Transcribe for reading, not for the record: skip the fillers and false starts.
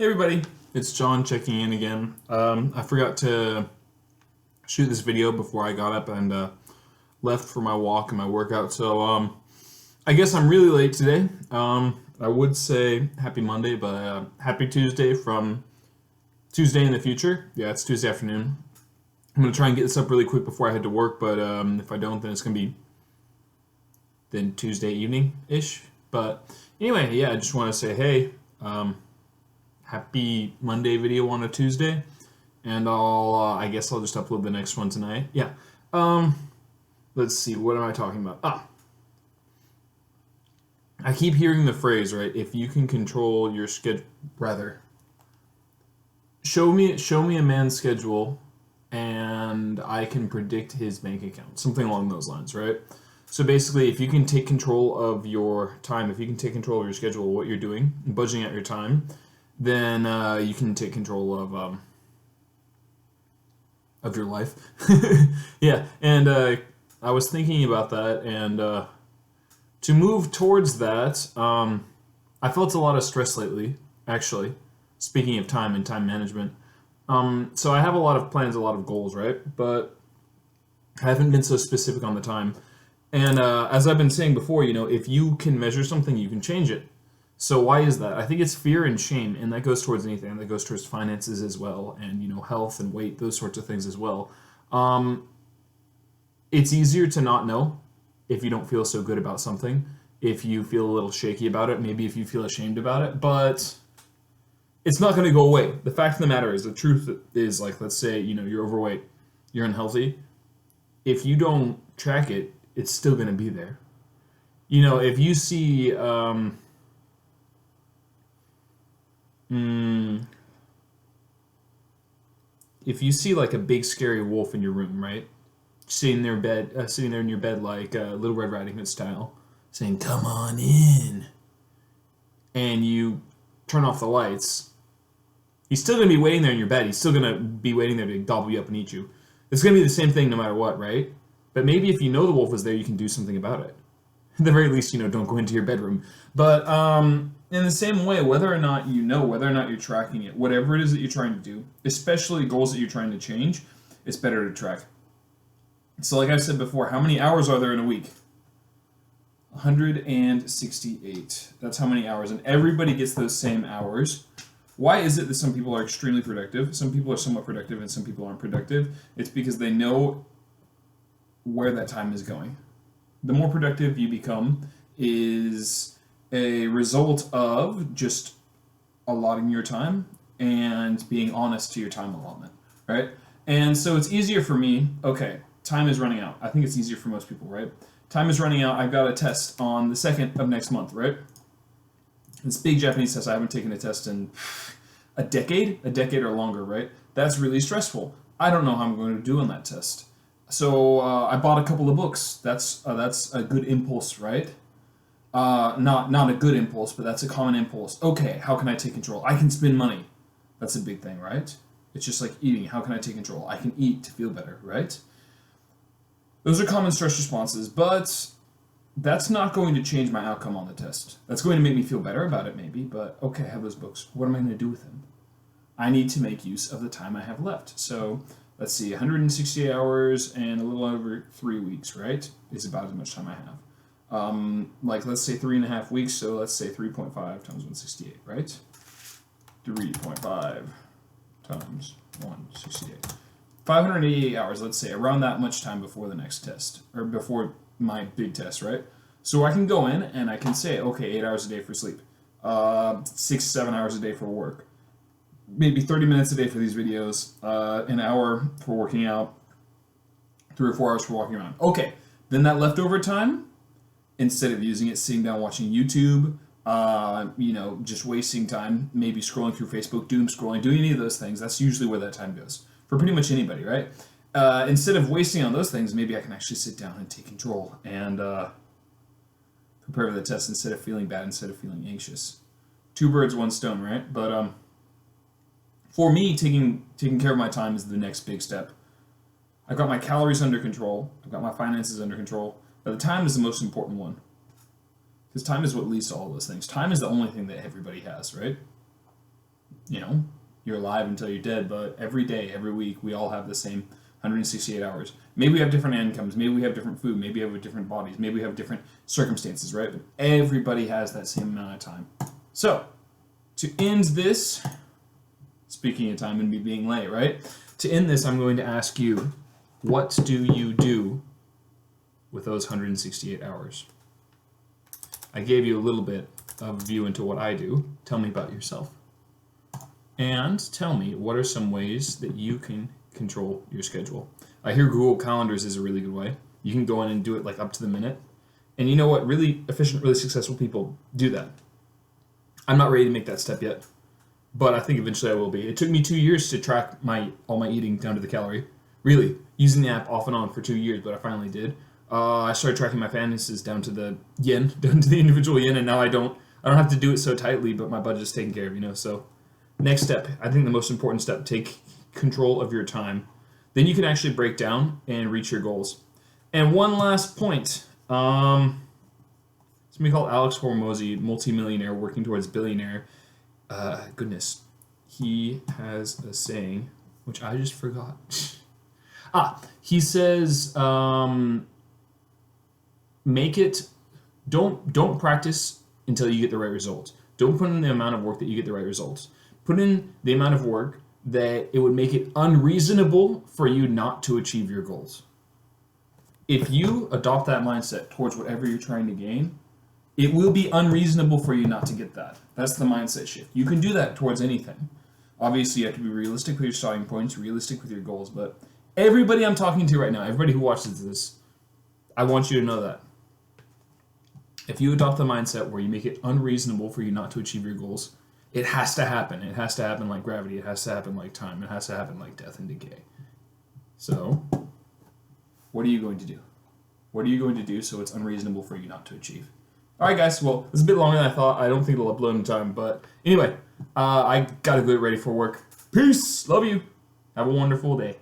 Hey everybody, it's John checking in again. I forgot to shoot this video before I got up and left for my walk and my workout, so I guess I'm really late today. I would say happy Monday, but happy Tuesday from Tuesday in the future. Yeah, it's Tuesday afternoon. I'm going to try and get this up really quick before I head to work, but if I don't, then it's going to be then Tuesday evening-ish. But anyway, yeah, I just want to say, hey, happy Monday video on a Tuesday, and I guess I'll just upload the next one tonight. Yeah. Let's see, what am I talking about? I keep hearing the phrase, right? If you can control your schedule, show me a man's schedule, and I can predict his bank account. Something along those lines, right? So basically, if you can take control of your time, if you can take control of your schedule, what you're doing, budgeting out your time, then you can take control of your life. Yeah, and I was thinking about that, and to move towards that, I felt a lot of stress lately, actually, speaking of time and time management. So I have a lot of plans, a lot of goals, right? But I haven't been so specific on the time. And as I've been saying before, if you can measure something, you can change it. So why is that? I think it's fear and shame, and that goes towards anything. That goes towards finances as well, and health and weight, those sorts of things as well. It's easier to not know if you don't feel so good about something, if you feel a little shaky about it, maybe if you feel ashamed about it, but it's not going to go away. The fact of the matter is, the truth is, like, let's say, you're overweight, you're unhealthy. If you don't track it, it's still going to be there. If you see... if you see like a big scary wolf in your room, right? Sitting there in your bed like Little Red Riding Hood style, saying, "Come on in," and you turn off the lights, he's still gonna be waiting there in your bed. He's still gonna be waiting there to gobble you up and eat you. It's gonna be the same thing no matter what, right? But maybe if you know the wolf is there, you can do something about it. At the very least, don't go into your bedroom. But in the same way, whether or not whether or not you're tracking it, whatever it is that you're trying to do, especially goals that you're trying to change, it's better to track. So like I said before, how many hours are there in a week? 168. That's how many hours, and everybody gets those same hours. Why is it that some people are extremely productive, some people are somewhat productive, and some people aren't productive? It's because they know where that time is going. The more productive you become is a result of just allotting your time and being honest to your time allotment, right? And so it's easier for me, okay, time is running out. I think it's easier for most people, right? Time is running out. I've got a test on the 2nd of next month, right? This big Japanese test. I haven't taken a test in a decade or longer, right? That's really stressful. I don't know how I'm going to do on that test. So I bought a couple of books. That's a good impulse, right? Not a good impulse, but that's a common impulse. Okay, how can I take control? I can spend money. That's a big thing, right? It's just like eating. How can I take control? I can eat to feel better, right? Those are common stress responses, but that's not going to change my outcome on the test. That's going to make me feel better about it, maybe, but okay, I have those books. What am I going to do with them? I need to make use of the time I have left. So let's see, 160 hours and a little over 3 weeks, right? Is about as much time I have. Like, let's say 3.5 weeks, so let's say 3.5 times 168, right? 3.5 times 168. 588 hours, let's say, around that much time before the next test, or before my big test, right? So I can go in and I can say, okay, 8 hours a day for sleep, 6-7 hours a day for work, maybe 30 minutes a day for these videos, an hour for working out, 3 or 4 hours for walking around. Okay, then that leftover time, instead of using it sitting down watching YouTube, just wasting time, maybe scrolling through Facebook, doom scrolling, doing any of those things, that's usually where that time goes. For pretty much anybody, right? Instead of wasting on those things, maybe I can actually sit down and take control and prepare for the test instead of feeling bad, instead of feeling anxious. 2 birds, 1 stone, right? But for me, taking care of my time is the next big step. I've got my calories under control. I've got my finances under control. But the time is the most important one. Because time is what leads to all those things. Time is the only thing that everybody has, right? you're alive until you're dead, but every day, every week, we all have the same 168 hours. Maybe we have different incomes, maybe we have different food, maybe we have different bodies, maybe we have different circumstances, right? But everybody has that same amount of time. So, to end this, speaking of time and me being late, right? To end this, I'm going to ask you, what do you do with those 168 hours? I gave you a little bit of a view into what I do. Tell me about yourself. And tell me, what are some ways that you can control your schedule? I hear Google Calendars is a really good way. You can go in and do it like up to the minute. And you know what? Really efficient, really successful people do that. I'm not ready to make that step yet, but I think eventually I will be. It took me 2 years to track all my eating down to the calorie. Really, using the app off and on for 2 years, but I finally did. I started tracking my finances down to the yen, down to the individual yen, and now I don't have to do it so tightly, but my budget is taken care of, So next step, I think the most important step, take control of your time. Then you can actually break down and reach your goals. And one last point. Somebody called Alex Hormozy, multimillionaire working towards billionaire. Goodness. He has a saying, which I just forgot. He says, don't practice until you get the right results. Don't put in the amount of work that you get the right results. Put in the amount of work that it would make it unreasonable for you not to achieve your goals. If you adopt that mindset towards whatever you're trying to gain, it will be unreasonable for you not to get that. That's the mindset shift. You can do that towards anything. Obviously, you have to be realistic with your starting points, realistic with your goals, but everybody I'm talking to right now, everybody who watches this, I want you to know that. If you adopt the mindset where you make it unreasonable for you not to achieve your goals, it has to happen. It has to happen like gravity. It has to happen like time. It has to happen like death and decay. So, what are you going to do? What are you going to do so it's unreasonable for you not to achieve? All right, guys. Well, it's a bit longer than I thought. I don't think it'll upload in time. But anyway, I got to get ready for work. Peace. Love you. Have a wonderful day.